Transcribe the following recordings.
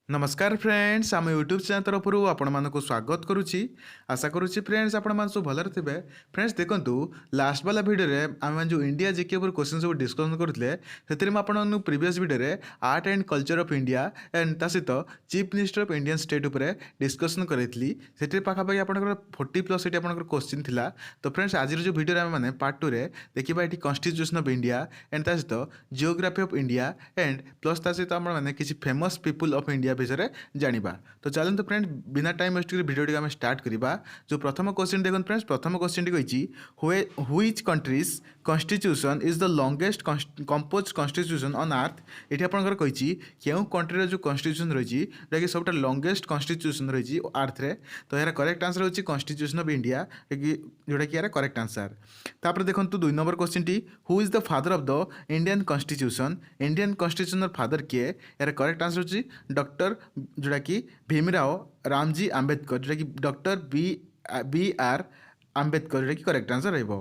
नमस्कार फ्रेंड्स आम YouTube channel तरफ आपण मानक स्वागत करुच्ची आशा करुच्ची फ्रेंड्स आपण सब भलर थे फ्रेंड्स देखो लास्ट वाला भिडियो रे आम जो इंडिया जीके ऊपर क्वेश्चन सब डिस्कसन करते से प्रीवियस भिडियो रे art and culture of India and ता सहित chief minister of Indian state उपर डिस्कसन करी से पाखापाखि आप 40+ ये क्वेश्चन थिला। तो फ्रेंड्स आज जो भिडियो मैंने पार्ट 2 रे देखा ये कॉन्स्टिट्यूशन ऑफ इंडिया एंड ता सहित geography of India and plus ता सहित मैंने किसी फेमस पीपुल ऑफ इंडिया विषय जानिबा। तो चलते फ्रेंड्स बिना टाइम वेस्ट वीडियो आम स्टार्ट करवा। जो प्रथम क्वेश्चन देखो फ्रेंड्स प्रथम क्वेश्चन टी which countries constitution is the longest compose constitution on earth. ये आपंकर कही क्यों कंट्री जो कॉन्स्टिट्यूशन रही है सब लॉन्गेस्ट कॉन्स्टिट्यूशन रही अर्थ रे। तो यार करेक्ट आंसर होची कॉन्स्टिट्यूशन ऑफ इंडिया जोटा कि यार करेक्ट आंसर। तापर देखो 2 नंबर क्वेश्चन टी who is the father of the Indian constitution. Indian constitution father किए यार करेक्ट आंसर होची डॉक्टर जोटा कि भीमराव रामजी आंबेडकर जोटा कि डॉक्टर बी आर आंबेडकर जोटा कि करेक्ट आंसर रहिबो।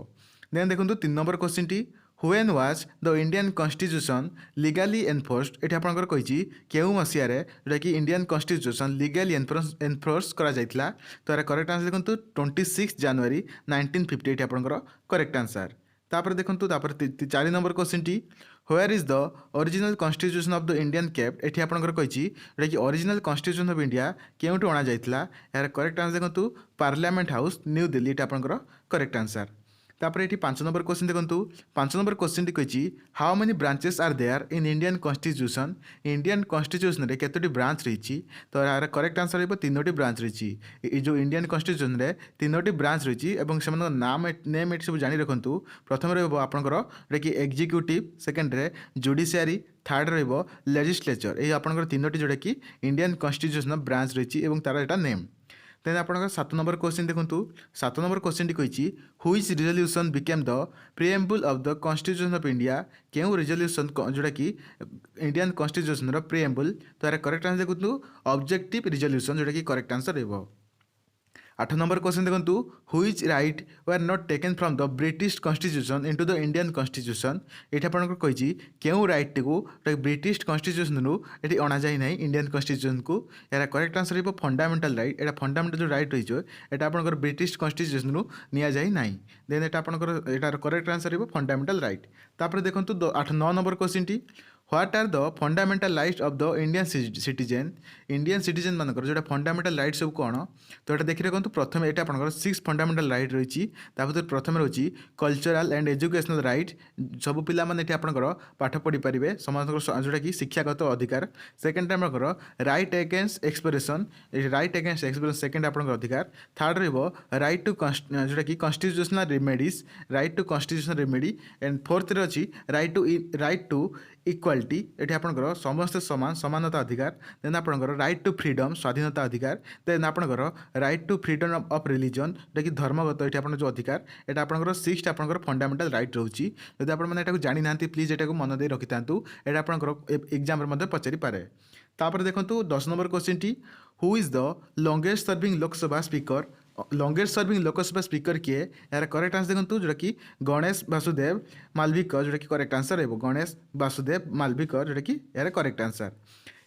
देन देखो 3 number question T when was the Indian constitution legally enforced. ये आपंकर कही केउ मसीह जोटा कि इंडियन कॉन्स्टिट्यूशन लीगली एनफोर्स करा जाइथिला। तो यार करेक्ट आंसर देखो 26 जनवरी 1950 ये आपंकर करेक्ट आंसर। तापर देखो 4 number question T where is the original constitution of the Indian kept. ये आपंकर कही जोटा कि ओरिजिनल कॉन्स्टिट्यूशन ऑफ इंडिया केउठु अणा जाइथिला। यार करेक्ट आंसर देखो पार्लियामेंट हाउस न्यू दिल्ली ये आपंकर करेक्ट आंसर। तापर ये 5 नंबर क्वेश्चन देखो 5 नंबर क्वेश्चन टी कही how many branches are there in Indian constitution. Indian constitution रे केतोटी ब्रांच रही। तो यार करेक्ट आंसर हो 3टी ब्रांच रही। जो इंडियन कॉन्स्टिट्यूशन रे 3टी ब्रांच रही और नाम नेम ये सब जानी रखु। प्रथम रहा कि एग्जीक्यूटिव, सेकेंड रे जुडिशियरी, थर्ड रहिबो लेजिस्लेचर। ये आपंकर 3टी जोटा कि इंडियन कॉन्स्टिट्यूशन ब्रांच रही तार एटा नेम। देन आपंकर 7 नंबर क्वेश्चन देखो 7 नंबर क्वेश्चन टी कही which resolution became the preamble of the constitution of India. क्यों रिजोल्यूशन जोटा कि इंडियन कॉन्स्टिट्यूशन प्रिएम्बल। तो यार करेक्ट आंसर देखो ऑब्जेक्टिव रिजोल्यूशन जोटा कि करेक्ट आंसर रहिबो। 8 नंबर क्वेश्चन देखो which right were not taken from the British constitution into the Indian constitution. ये आपंकर कही क्यों राइट को ब्रिटिश कॉन्स्टिट्यूशन रु ये अणा जाए ना इंडियन कॉन्स्टिट्यूशन को। यार करेक्ट आंसर हो फंडामेंटल राइट। यहाँ फंडामेंटल जो राइट रही है आपंकर ब्रिटिश कॉन्स्टिट्यूशन रु नि जाए ना। देन ये आपंकर यार करेक्ट आंसर हो फंडामेंटल राइट। तापर देखो 9 नंबर क्वेश्चन टी what are the fundamental rights of the Indian citizen. Indian citizen मानकर जो फंडामेंटल राइट सब कौन। तो ये देखिए देखो प्रथम ये आपंकर 6 फंडामेंटल राइट रही। प्रथम रही कल्चरल एंड एजुकेशनल राइट। सब पिला माने आपंकर पाठ पढ़ी पारे समस्त जोटा कि शिक्षागत अधिकार। सेकेंड आपंकर right against expression, right against expression second आपंकर अधिकार। थर्ड रहिबो राइट टू जोटा कि constitutional remedies, right to constitutional remedy. And fourth अच्छी राइट टू इक्वालिटी। ये आपंकर समस्त समान समानता अधिकार। देन आपंकर राइट टू फ्रीडम स्वाधीनता अधिकार। देन आपंकर right to freedom of religion जोटा कि धर्मगत ये आप जो अधिकार। यहाँ आपंकर 6 आपंकर फंडामेंटल राइट रोचे। जब आप जानी ना प्लीज ये मन दे रखि था। यहाँ आपंकर एग्जाम पचारि पारे। तापर देखो 10 नंबर क्वेश्चन टी who is the longest serving Lok Sabha speaker. Longest serving Lok Sabha speaker किए। यार करेक्ट आंसर देखो जोटा कि गणेश वासुदेव मालविकर जोटा कि करेक्ट आंसर है गणेश वासुदेव मालविकर जोटा कि यार करेक्ट आंसर।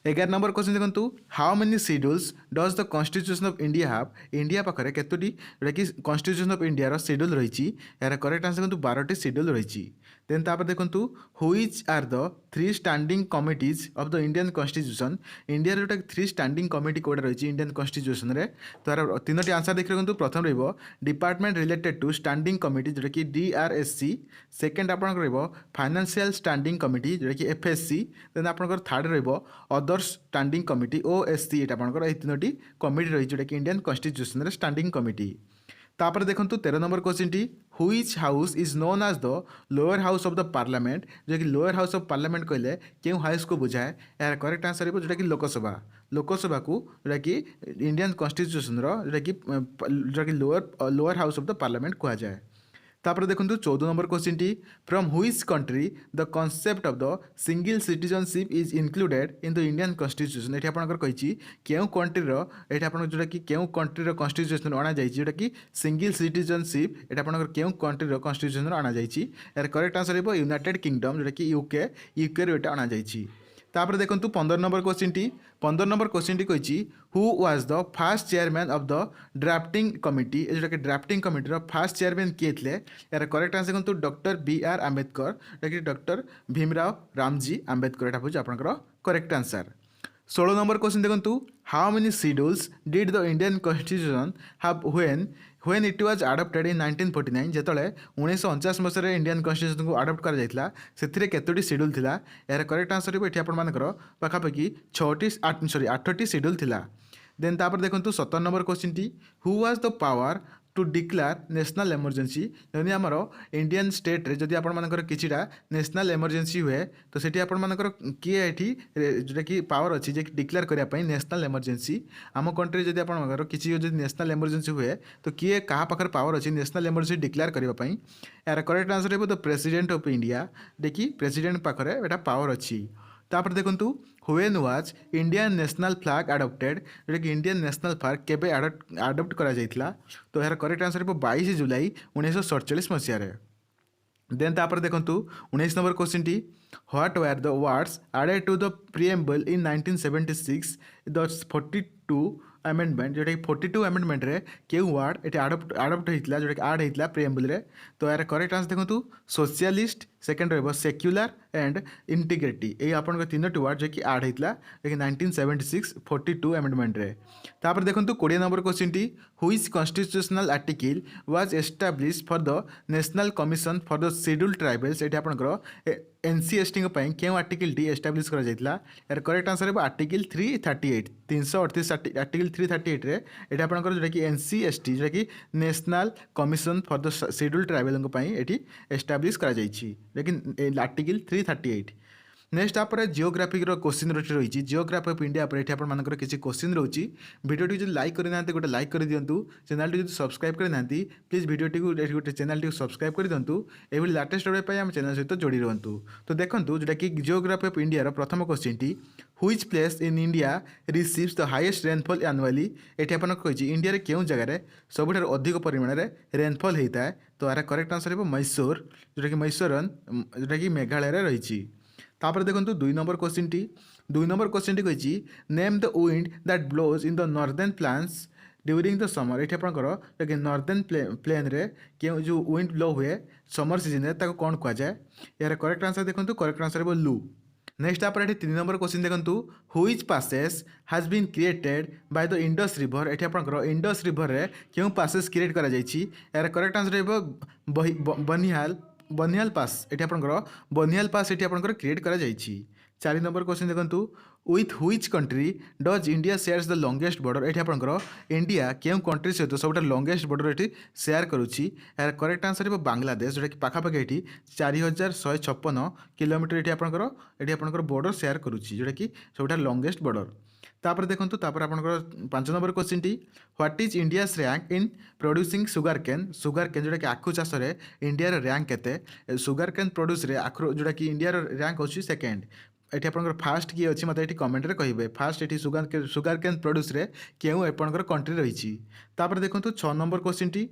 11 नंबर क्वेश्चन देखो how many schedules does the constitution of India have. India पाखे केतोटी जोटा कि कॉन्स्टिट्यूशन ऑफ इंडिया शेड्यूल रही। यार करेक्ट आंसर देखो 12टी शेड्यूल रही। देन तापर देखो which are the 3 standing committees of the Indian constitution. India जोटा 3 स्टैंडिंग कमिटी कोड़ा रही इंडियन कॉन्स्टिट्यूशन रे। तो यार 3टी आंसर देखिए देखो प्रथम रहिबो department related to standing committee जोटा कि DRSC। सेकेंड आपंकर रहिबो फाइनेंशियल स्टैंडिंग कमिटी जोटा कि FSC। देन आपंकर थर्ड रहिबो अदर्स स्टैंडिंग कमिटी OSC। ये आपंकर ये 3टी कमिटी रही जोटा कि इंडियन कॉन्स्टिट्यूशन रे स्टैंडिंग कमिटी। तापर देखो 13 नंबर क्वेश्चन टी which house is known as the lower house of the parliament. जो कि लोअर हाउस ऑफ पार्लियामेंट कहले क्यों हाउस को बुझाए। यार करेक्ट आंसर हो जोटा कि लोकसभा। लोकसभा को जोटा कि इंडियन कॉन्स्टिट्यूशन जोटा कि lower house of the parliament कहा जाए। तापर देखो 14 number question T from which country the concept of the single citizenship is included in the Indian constitution. ये आपंकर कही क्यों कंट्रीर ये आप जोटा कि क्यों कंट्रीर कॉन्स्टिट्यूशन अणा जाए जोटा कि सिंगल सिटीजनशिप। ये आपंकर क्यों कंट्रीर कॉन्स्टिट्यूशन अणा जाए। यार करेक्ट आंसर हो यूनाइटेड किंगडम जोटा कि यूके रे अणा जाए। तापर देखो 15 नंबर क्वेश्चन टी कही who was the first chairman of the drafting committee जोटा कि ड्राफ्टिंग कमिटी फास्ट चेयरमैन किए थे यार करेक्ट आंसर देखो डॉक्टर बी आर आंबेडकर जोटा कि डॉक्टर भीमराव रामजी आंबेडकर यहाँ हूँ आपंकर करेक्ट आंसर 16 नंबर क्वेश्चन देखो how many schedules did the Indian constitution how when it was adapted इन 1949 जिते 1949 मसीह इंडियन कन्स्टिट्यूशन को अडप्ट कर केतोटी शेड्यूल थिला यार करेक्ट आंसर ये आपर पाखापाखि 8टी शेड्यूल थिला देन तापर देखो 17 नंबर क्वेश्चन टी who was the power to declare national emergency जदि आमर इंडियन स्टेट रे जदि आपर किछिटा नेशनल इमरजेंसी हुए तो सेठी आपर किए ये जोटा कि पावर अच्छी जे डिक्लेयर करने नेशनल इमरजेंसी आम कंट्री जदि आपर किसी नेशनल इमरजेंसी हुए तो किए क्या पाखर पावर अच्छी नेशनल इमरजेंसी डिक्लेयर करने यार करेक्ट आंसर है द प्रेसिडेंट ऑफ इंडिया देखिए प्रेसिडेंट पाखरे एटा पावर अच्छी तापर देखु when was Indian national flag adapted जोटा कि इंडियन नेशनल फ्लैग केबे अडप्ट करा जाइथिला तो यार करेक्ट आंसर है 22 जुलाई 1947 मसीह देन तापर देखु 19 नंबर क्वेश्चन टी what were the words added to the preamble in 1976 the 42 amendment जोटा कि 42 अमेंडमेंट रे क्यों वर्ड ये आडप्ट होता जोटा कि आड होता प्रीएम्बल रे तो यार करेक्ट आंसर देखो सोशलिस्ट सेकेंड रहा सेक्युलर एंड इंटीग्रिटी ये आपन तीनोटी वर्ड जो कि आड होता लेकिन 1976 42 अमेंडमेंट रे तापर देखो 20 नंबर क्वेश्चन टी which constitutional article was establish for the national commission for the scheduled tribals ये आपंकर एनसीएसटी क्यों आर्टिकल टी एस्टाब्लिश करा जाइतला यार करेक्ट आंसर है आर्टिकल 338 338 आर्टिकल 338 रे ये आपंकर जोटा कि एनसीएसटी जोटा कि national commission for the scheduled tribal ये एस्टाब्लिश करा जाइछि लेकिन आर्टिकल 338 नेक्स्ट आप जियोग्राफिक क्वेश्चन रही जियोग्राफी ऑफ इंडिया पर ये किसी क्वेश्चन रोचे वीडियो जो लाइक करना गोटे लाइक कर दिंतु चैनल टी सब्सक्राइब करना प्लीज वीडियो टी गोटे चैनल टी सब्सक्राइब कर दिंतु ये लाटेस्ट अपडेट आम चैनल सहित जोड़ी रुहतु तो देखो जोटा कि जियोग्राफी ऑफ इंडिया प्रथम क्वेश्चन टी which place in India receives the highest rainfall annually ये आपन कही इंडिया क्यों जगह सबुठ अधिक परिमाण में रेनफॉल होता है तो यार करेक्ट आंसर है मैसूर जोटा कि मैसूरन जोटा कि मेघालय रही तापर देखो 2 नंबर क्वेश्चन टी कही name the wind that blows in the northern plains during the summer ये आपंकर नॉर्दर्न प्लेन रे क्यों जो विंड ब्लो हुए समर सीजन में कौन कहुए यार करेक्ट आंसर देखो करेक्ट आंसर है लू नेक्स्ट आप 3 नंबर क्वेश्चन देखो which passes has been created by the Indus river ये आपंकर इंडस रिवर रे क्यों पासेस क्रिएट करा जाइछि यार करेक्ट आंसर है बनिहाल पास ये आपंकर बनिहाल पास ये आपंकर क्रिएट करा जाइछि 4 नंबर क्वेश्चन देखो with which country does India shares the longest border ये आपंकर इंडिया क्यों कंट्री सहित सब लॉन्गेस्ट बॉर्डर ये शेयर करुच्ची यार करेक्ट आंसर है बांग्लादेश जोटा कि पाखापाखि ये 4156 किलोमीटर ये आपंकर बॉर्डर शेयर करुच्ची जोटा कि सब लॉन्गेस्ट बॉर्डर तापर देखो तापर आपंकर 5 नंबर क्वेश्चन टी what is India's rank in producing sugar cane जोटा कि आखु चाष इंडिया रैंक केते सुगर केन प्रोड्यूस आखु जोटा कि इंडिया रैंक अच्छी सेकेंड ये आपंकर फास्ट किए अच्छी मतलब ये कमेंट रे कहे फास्ट ये सुगर केन प्रोड्यूस क्यों आपंकर कंट्री रही तापर देखो 6 नंबर क्वेश्चन टी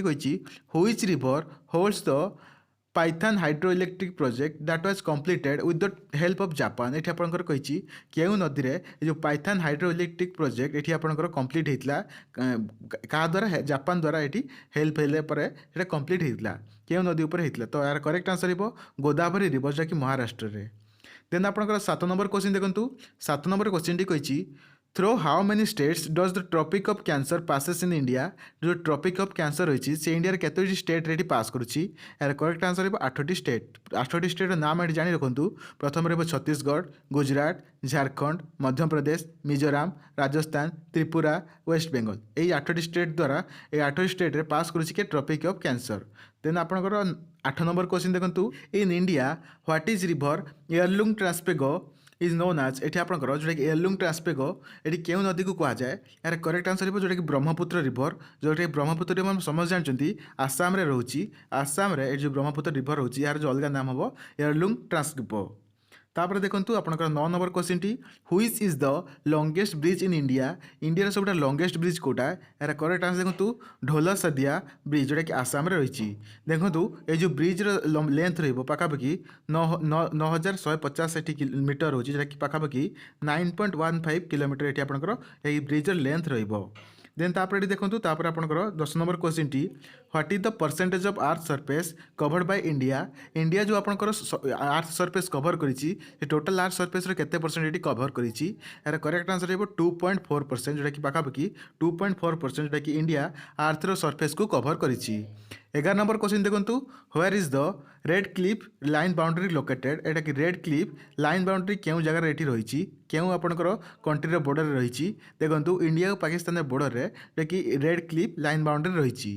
कही which river holds the Python hydroelectric project that was completed with the help of Japan ये आपंकर कही क्यों नदी में जो पाइथन हाइड्रोइलेक्ट्रिक प्रोजेक्ट ये आपंकर कंप्लीट होता क्या द्वारा जापान द्वारा ये हेल्प होता कंप्लीट होता क्यों नदी उपर होता तो यार करेक्ट आंसर हो गोदावरी रिवर जहाँकि महाराष्ट्र में देन आपंकर 7 नंबर क्वेश्चन देखो 7 नंबर क्वेश्चन टी कही through how many states does the tropic of cancer passes in India जो ट्रॉपिक ऑफ कैंसर रही से इंडिया केतोटी स्टेट रे पास करुच्ची यार करेक्ट आंसर है 8टी स्टेट नाम ये जानी रखु प्रथम रही छत्तीसगढ़ गुजरात झारखंड मध्य प्रदेश मिजोराम राजस्थान त्रिपुरा वेस्ट बेंगल यही 8टी स्टेट द्वारा ये 8टी स्टेट रे पास करुच्ची के ट्रॉपिक ऑफ कैंसर देन आपंकर 8 नंबर क्वेश्चन देखो in India what is river Yarlung Tsangpo is known आज ये आपंकर जोटा कि एयरलुंग ट्रांसपेगो ये क्यों नदी को कहुए यार करेक्ट आंसर है जोटा कि ब्रह्मपुत्र रिवर जोटा कि ब्रह्मपुत्र रिवर समझ जानते आसाम रोचे आसाम रे जो ब्रह्मपुत्र रिवर रोचे यार जो अलग नाम हम एयरलुंग ट्रांसपेगो तापर देखूँ आपंकर 9 नंबर क्वेश्चन टी which is the longest bridge in India India सब लंगेस्ट ब्रिज कोटा यार करेक्ट आंसर देखूँ ढोल सदिया ब्रिज जोटा कि आसाम रही देखूँ ये जो ब्रिज लेंथ रखापाखि 9150 मीटर रोचे जोटा कि पाखापाखि 9.15 किलोमीटर ये आपंकर यही ब्रिज लेंथ रही देन तापर ये देखूँ तापर आपंकर 10 नंबर क्वेश्चन टी what is the percentage of earth surface covered by India India जो आपंकर अर्थ सरफेस कवर करी टोटाल अर्थ सरफेस केते परसेंट ये कवर करी यार करेक्ट आंसर हो 2.4% जोटा कि पाखापाखि 2.4% जोटा कि इंडिया आर्थर सरफेस को कवर करी 11 नंबर क्वेश्चन देखूँ where is the red Cliff line boundary located एटा कि रेड क्लिफ लाइन बाउंड्री क्यों जगह ये रही क्यों आपंकर कंट्री बॉर्डर रही देखूँ इंडिया और पाकिस्तान बॉर्डर में कि रेड क्लिफ लाइन बाउंड्री रही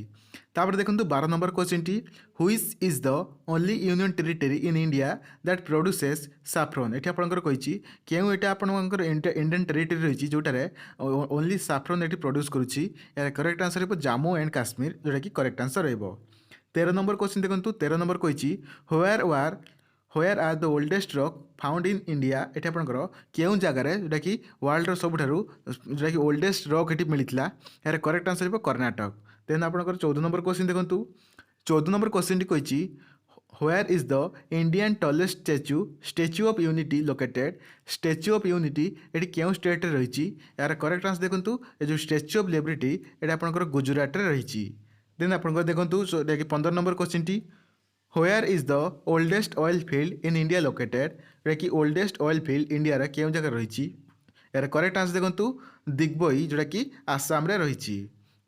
तापर देखूँ 12 नंबर क्वेश्चन टी which is the only union territory in India that produces saffron ये आपंकर कही क्यों यहाँ आपंकर इंडियन टेरिटरी रही जोटार ओनली साफ्रन ये प्रोड्यूस करुच्ची यार करेक्ट आंसर हो जम्मू एंड काश्मीर जोटा कि करेक्ट आंसर रही 13 नंबर क्वेश्चन देखूँ 13 नंबर कही where are the oldest rock found in India ये आपंकर क्यों जगार जोटा कि वर्ल्ड सबुठ जोटा कि ओल्डेस्ट रॉक ये मिलता यार करेक्ट आंसर हो कर्णाटक देन आपंकर 14 नंबर क्वेश्चन देखूँ 14 नंबर क्वेश्चन टी कही where is the Indian tallest statue of unity located statue of unity ये क्यों स्टेट रही यार करेक्ट आंसर देखूँ ये जो स्टैच्यू ऑफ लिबर्टी ये आपंकर गुजरात रही देन आपंकर देखूँ 15 number question T where is the oldest oil field in India located ये कि ओल्डेस्ट ऑयल फील्ड इंडिया क्यों जगह रही यार करेक्ट आंसर देखूँ दिग्बई जोटा कि आसाम रही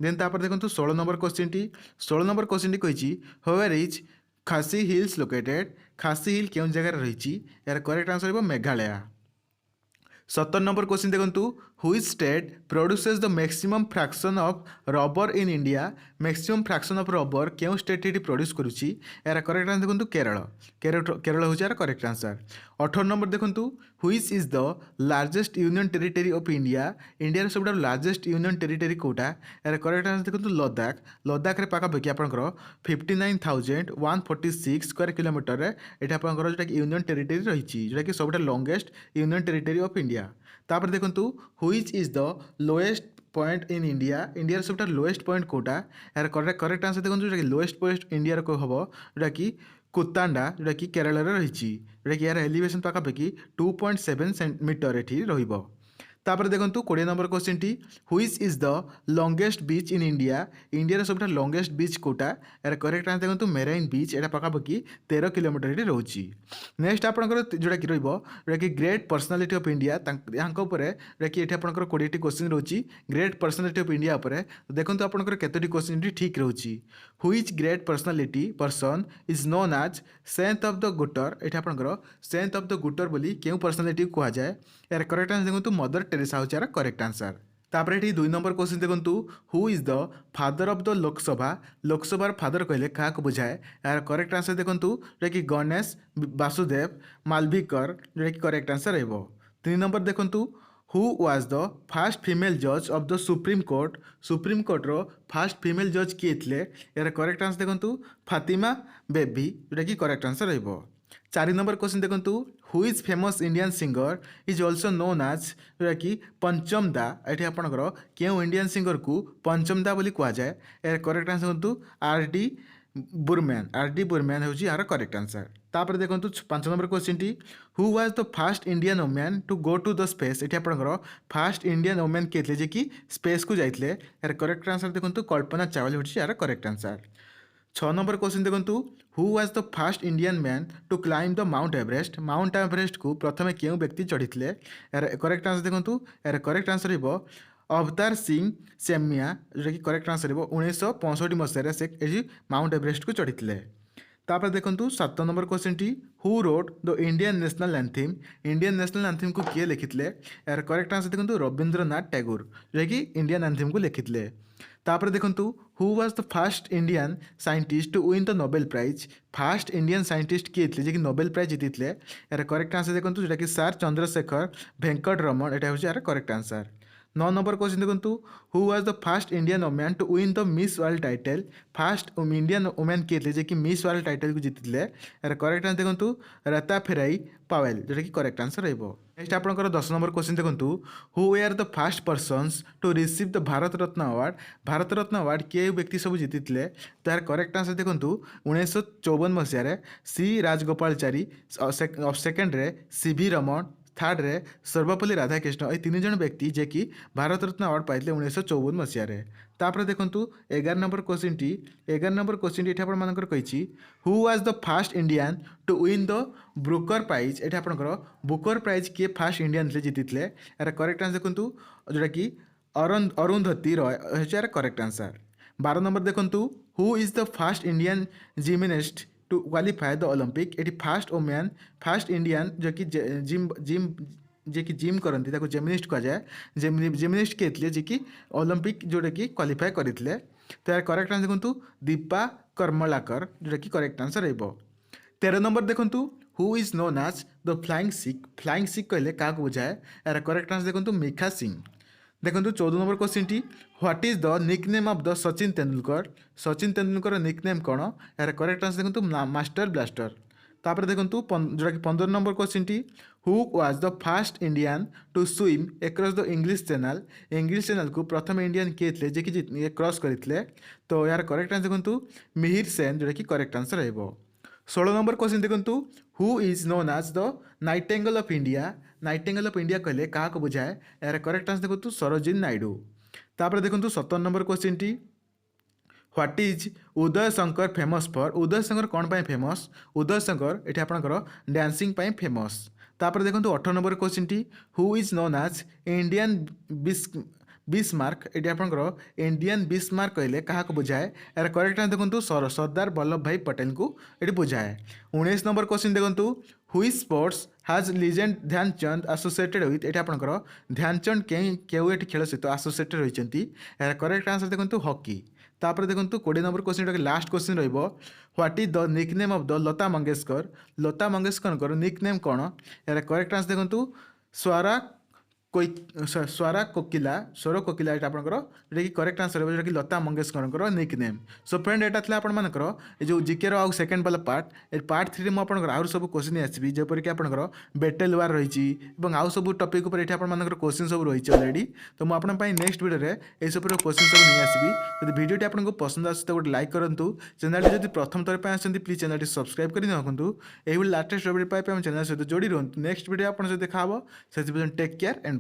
देन तापर देखूँ 16 number question T 16 number question टी कही व्वेयर इज खासी हिल्स लोकेटेड खासी हिल क्यों जगह रही यार करेक्ट आंसर हो मेघालय 17 नंबर क्वेश्चन देखूँ which state produces the maximum fraction of rubber in India maximum fraction of rubber क्यों स्टेट ये प्रोड्यूस करुच्ची यार करेक्ट आंसर देखूँ केरल हूँ यार करेक्ट आंसर 18 नंबर देखूँ which is the largest union territory of India India सब largest union territory Kota यार correct answer देखूँ लद्दाख पाखापाखि आपंकर 59,146 स्क्वायर किलोमीटर ये आपंकर जोटा कि यूनियन टेरिटरी रही जोटा कि सब longest union territory of India तापर देखूँ which is the lowest point in India India सब लोएस्ट पॉइंट कोटा यार करेक्ट आंसर देखो जो लोएस्ट पॉइंट इंडिया को हम जोटा कि कुतांडा जोटा कि केरल रही जोटा कि यार एलिवेशन पाखापाखि 2.7 मीटर ये रही तापर देखूँ 20 नंबर क्वेश्चन टी which is the longest beach in India India सब लंगेस्ट बीच कोटा यार करेक्ट आंसर देखो मेराइन बीच यहाँ पाखापाखि 13 किलोमीटर ये रोचे नेक्स्ट आपंकर जोटा कि जोटा कि ग्रेट पर्सनालीटी ऑफ इंडिया जोटा कि ये आपंकर 20टी क्वेश्चन रोचे ग्रेट पर्सनालीटी ऑफ इंडिया देखो आपंकर केतोटी क्वेश्चन ठीक रोचे which great personality person is known as saint of the gutter ये आपंकर सेंट ऑफ द गुटर बोली क्यों पर्सनालीटी कहुए यार करेक्ट आंसर देखो मदर टेरेसा हूँ यार करेक्ट आंसर तापर ये 2 नंबर क्वेश्चन देखूँ who is the father of the लोकसभार फादर कहले क्या बुझाए यार करेक्ट आंसर देखूँ जोटा कि गणेश वासुदेव मालविकर जोटा कि करेक्ट आंसर रही 3 नंबर देखूँ who was the first female जज ऑफ द सुप्रीम कोर्टर फास्ट फीमेल जज किए थे यार करेक्ट आंसर देखूँ फातिमा बेबी जोटा कि करेक्ट आंसर रही 4 नंबर क्वेश्चन देखूँ who is famous Indian singer is also known as जोटा कि पंचम दा ये आपंकर क्यों इंडियन सिंगर को पंचम दा बोली कहुए यार करेक्ट आंसर देखूँ आर डी बुरमैन हूँ यार करेक्ट आंसर तापर देखूँ 5 नंबर क्वेश्चन टी who was the first Indian women to go to the space ये आपंकर फास्ट इंडियन वुमेन किए थे कि स्पेस को जाते यार करेक्ट आंसर देखूँ कल्पना चावला हूँ यार करेक्ट आंसर 6 नंबर क्वेश्चन देखूँ who was the first Indian man to climb the Mount Everest को प्रथम क्यों व्यक्ति चढ़ी यार करेक्ट आंसर देखूँ यार करेक्ट आंसर हो अवतार सिंह सेमिया जोटा कि करेक्ट आंसर हो 1965 मसीह से माउंट एवरेस्ट को चढ़ी तापर देखूँ 7 नंबर क्वेश्चन टी who wrote the Indian national anthem को किए लिखिले यार करेक्ट आंसर देखूँ रवींद्रनाथ टैगोर जोटा कि इंडियन एंथीम को लिखिले तापर देखूँ who was the first Indian scientist to win the Nobel prize first Indian scientist किए थे जी नोबेल प्राइज जीती यार करेक्ट आंसर देखूँ जोटा कि सर चंद्रशेखर वेंकट रमन यहाँ हूँ यार करेक्ट आंसर नौ नंबर क्वेश्चन देखो who was the first Indian women to win the Miss World title first Indian women किए थे जे कि मिस वर्ल्ड टाइटल को जीति यार करेक्ट आंसर देखो रता फेराई पावेल जोटा कि करेक्ट आंसर रहिबो। नेक्स्ट आपंकर 10 नंबर क्वेश्चन देखो who were the first persons to receive the Bharat Ratna award किए व्यक्ति सब जीति तार करेक्ट आंसर देखो 1954 मसीह सी राजगोपालचारी सेकेंड्रे सी भी रमण थर्ड रे सर्वपल्ली राधाकृष्ण ये 3 जन व्यक्ति जे कि भारत रत्न अवार्ड पाई 1954 मसीह तापर देखूँ 11 नंबर क्वेश्चन टी 11 नंबर क्वेश्चन टी आपर कही who was the first Indian to win the Booker prize ये आपंकर बुकर प्राइज किए फास्ट इंडियन थे जीति यार करेक्ट आंसर देखूँ जोटा कि अरुंधति रॉय यार करेक्ट आंसर। 12 नंबर देखूँ who is the first Indian gymnast to qualify the Olympic ये फास्ट वुमेन फास्ट इंडियन जो कि जिम जिम जे कि जिम करती जेमिनिस्ट कहुए जेमिनिस्ट किए थे जे कि ओलंपिक जोटा कि क्वालिफाई करते तो यार करेक्ट आंसर देखूँ दीपा कर्मलाकर जोटा कि करेक्ट आंसर रहिबो। 13 नंबर देखूँ who is known as the flying Sikh कहले क्या बुझाए यार करेक्ट आंसर देखूँ मिखा सिंह। देखो 14 नंबर क्वेश्चन टी what is the nickname of the Sachin Tendulkar nickname कौन यार करेक्ट आंसर देखो मास्टर ब्लास्टर। तापर देखो जोटा कि 15 नंबर क्वेश्चन टी who was the first Indian to swim across the English channel को प्रथम इंडियन किए थे जे कि क्रॉस करते तो यार करेक्ट आंसर देखो मिहिर सेन जोटा कि करेक्ट आंसर रहिबो। 16 नंबर क्वेश्चन देखो who is known as the nightingale of India कहले क्या बुझाए यार करेक्ट आंसर देखो सरोजिनी नायडू। तापर देखो 17 नंबर क्वेश्चन टी what is Uday Shankar famous for Uday Shankar कौन पाई फेमस उदय शंकर ये आपंकर डांसिंग पाई फेमस। तापर देखो 18 नंबर क्वेश्चन टी who is known as Indian Bismarck ये आपंकर इंडियन बिस्मार्क कहले क्या बुझाए यार करेक्ट आंसर देखो सरदार वल्लभ भाई पटेल को ये बुझाए। 19 नंबर क्वेश्चन देखो हुई स्पोर्ट्स हाज लिजेंड ध्यानचंद एसोसिएटेड विथ ये आपंकर ध्यानचंद केउ खेल सहित एसोसिएटेड होती यार करेक्ट आंसर देखो हॉकी। तापर देखो 20 नंबर क्वेश्चन लास्ट क्वेश्चन रहिबो what is the nickname of the Lata Mangeshkar nickname कौन यार करेक्ट आंसर देखो स्वरा कोकिला ये आपंकर जोटा कि करेक्ट आंसर जोटा कि Lata Mangeshkar nickname. So friend यहाँ था आपर जो जिके आउ सेकेंड वाला पार्ट 3 में आपंकर आउ सब क्वेश्चन आसबि जपरिक आपंकर बेटेल वार रही आउ सब टॉपिक उपर ये आपर क्वेश्चन सब रही ऑलरेडी तो मुझे नेक्स्ट वीडियो में यह सब क्वेश्चन सब नहीं आसबि जब वीडियो आपको पसंद आसे तो गोटे लाइक करूँ चैनल जब प्रथम थर पर आसती प्लीज चैनल सब्सक्राइब कर रखुँ यही लेटेस्ट अपडेट पाइप चैनल सहित जोड़ी रुहतु नेक्स्ट वीडियो आप देखा से टेक केयर एंड